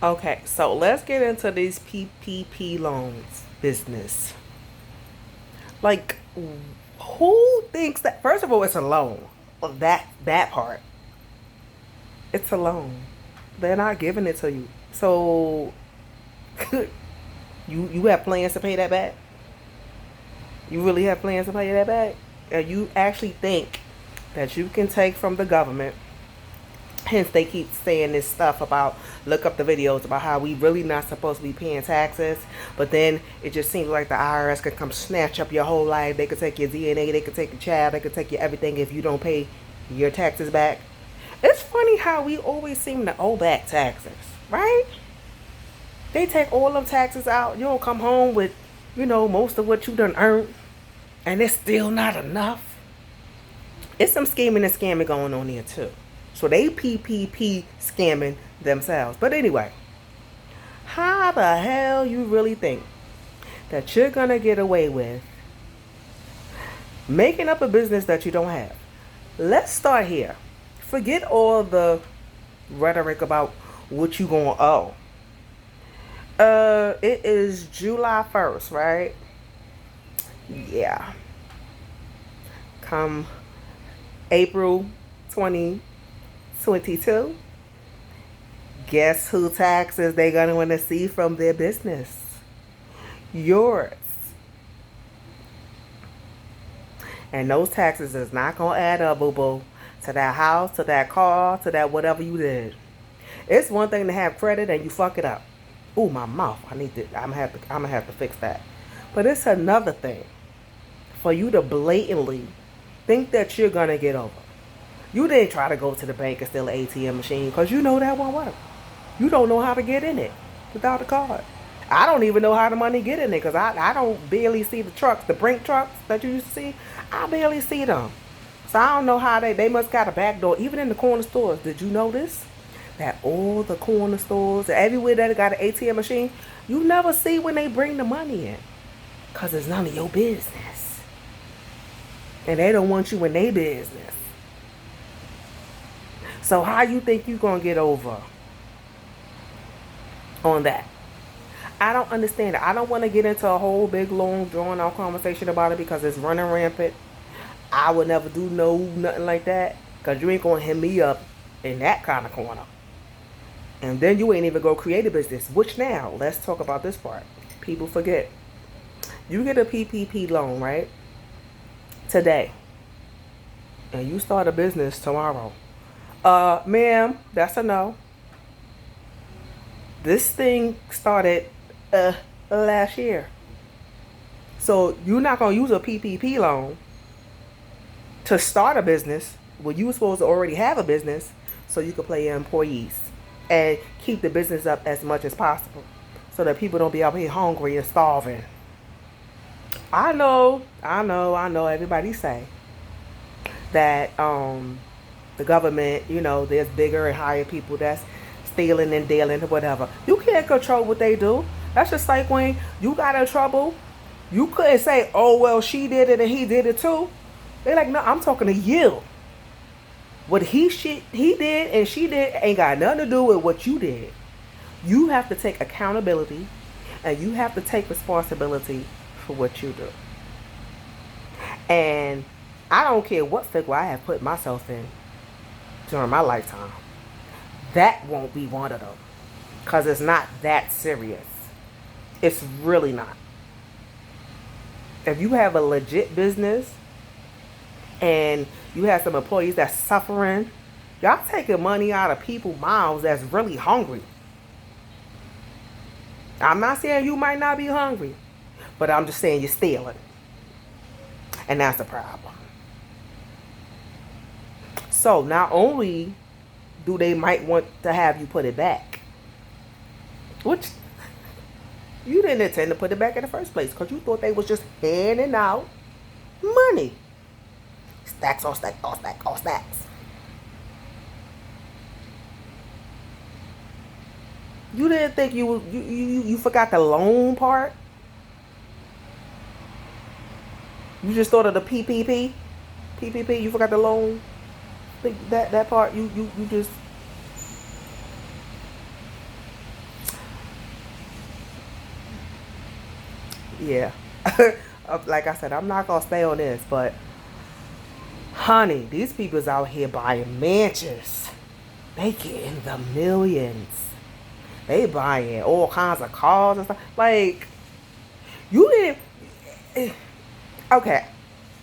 Okay, so let's get into these PPP loans business. Like, who thinks that? First of all, it's a loan. Well, that part, it's a loan. They're not giving it to you. So, you have plans to pay that back? You really have plans to pay that back? And you actually think that you can take from the government? Hence, they keep saying this stuff about look up the videos about how we really not supposed to be paying taxes, but then it just seems like the IRS could come snatch up your whole life. They could take your DNA, they could take your child, they could take your everything if you don't pay your taxes back. It's funny how we always seem to owe back taxes, right? They take all them taxes out. You don't come home with, most of what you done earned, and it's still not enough. It's some scheming and scamming going on here too. So they PPP scamming themselves. But anyway, how the hell you really think that you're gonna get away with making up a business that you don't have? Let's start here. Forget all the rhetoric about what you gonna owe. It is July 1st, right? Yeah. Come April 2022. Guess who taxes they gonna want to see from their business? Yours. And those taxes is not gonna add up, boo boo, to that house, to that car, to that whatever you did. It's one thing to have credit and you fuck it up. Ooh, my mouth. I'm gonna have to fix that. But it's another thing for you to blatantly think that you're gonna get over. You didn't try to go to the bank and steal an ATM machine because you know that won't work. You don't know how to get in it without a card. I don't even know how the money get in it because I don't barely see the trucks, the brink trucks that you used to see. I barely see them. So I don't know how they must got a back door. Even in the corner stores, did you notice that all the corner stores, everywhere that got an ATM machine, you never see when they bring the money in because it's none of your business. And they don't want you in their business. So how you think you gonna get over on that? I don't understand it. I don't want to get into a whole big long drawn out conversation about it because it's running rampant. I would never do nothing like that because you ain't gonna hit me up in that kind of corner. And then you ain't even go create a business. Which now, let's talk about this part. People forget. You get a PPP loan, right? Today. And you start a business tomorrow. Ma'am, that's a no. This thing started last year. So you're not gonna use a PPP loan to start a business when you were supposed to already have a business so you can pay your employees and keep the business up as much as possible so that people don't be out here hungry and starving. I know. Everybody say that the government, there's bigger and higher people that's stealing and dealing or whatever. You can't control what they do. That's just like when you got in trouble, you couldn't say, oh, well, she did it and he did it too. They're like, no, I'm talking to you. What he did and she did ain't got nothing to do with what you did. You have to take accountability and you have to take responsibility for what you do. And I don't care what figure I have put myself in during my lifetime. That won't be one of them. Because it's not that serious. It's really not. If you have a legit business and you have some employees that's suffering, y'all taking money out of people's mouths that's really hungry. I'm not saying you might not be hungry, but I'm just saying you're stealing. And that's a problem. So not only do they might want to have you put it back, which you didn't intend to put it back in the first place because you thought they was just handing out money. Stacks on stacks on stacks on stacks. You didn't think you forgot the loan part? You just thought of the PPP? PPP, you forgot the loan? Think that part, you just... Yeah. Like I said, I'm not gonna stay on this, but honey, these people's out here buying mansions. They getting the millions. They buying all kinds of cars and stuff. Like, you didn't. Okay,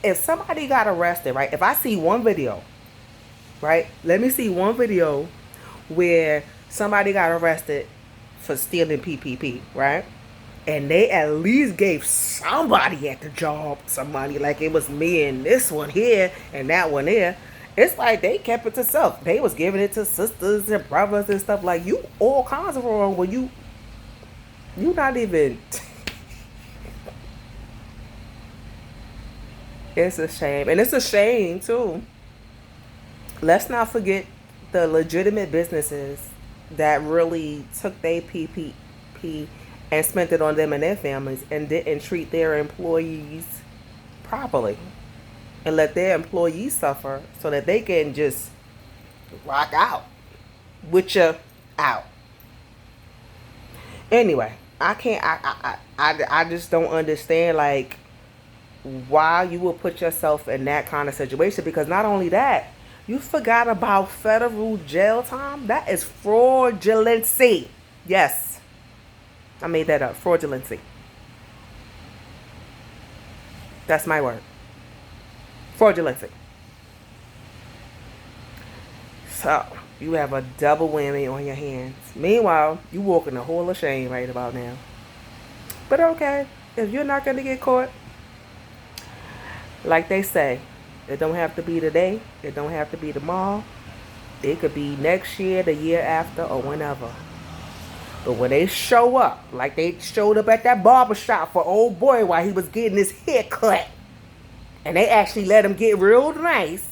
if somebody got arrested, right? If I see one video, right? Let me see one video where somebody got arrested for stealing PPP, right? And they at least gave somebody at the job some money, like it was me and this one here and that one there. It's like they kept it to self. They was giving it to sisters and brothers and stuff. Like, you all kinds of wrong when you not even. It's a shame, and it's a shame too. Let's not forget the legitimate businesses that really took their PPP and spent it on them and their families and didn't treat their employees properly and let their employees suffer so that they can just rock out with you out. Anyway, I can't. I just don't understand, like, why you would put yourself in that kind of situation, because not only that, you forgot about federal jail time. That is fraudulency. Yes, I made that up. Fraudulency. That's my word. Fraudulency. So you have a double whammy on your hands. Meanwhile, you walking a hole of shame right about now. But okay, if you're not gonna get caught, like they say, it don't have to be today. It don't have to be tomorrow. It could be next year, the year after, or whenever. But when they show up, like they showed up at that barber shop for old boy while he was getting his hair cut, and they actually let him get real nice,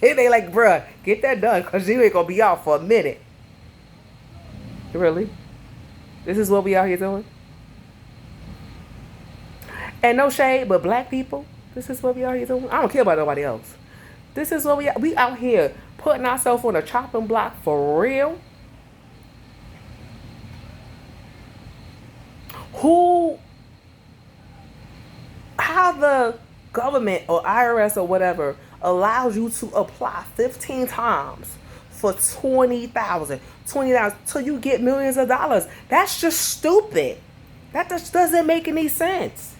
and they like, bruh, get that done, because you ain't going to be out for a minute. Really? This is what we out here doing? And no shade, but black people, this is what we out here doing? I don't care about nobody else. This is what we out here putting ourselves on a chopping block for real. How the government or IRS or whatever allows you to apply 15 times for 20,000 till you get millions of dollars. That's just stupid. That just doesn't make any sense.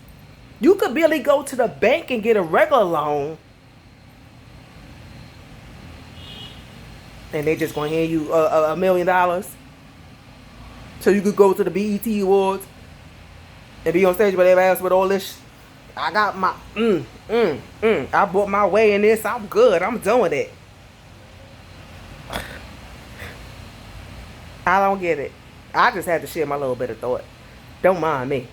You could barely go to the bank and get a regular loan, and they just gonna hand you $1 million so you could go to the BET Awards and be on stage with everybody else with all this. I got my I bought my way in this. I'm good. I'm doing it. I don't get it. I just had to share my little bit of thought. Don't mind me.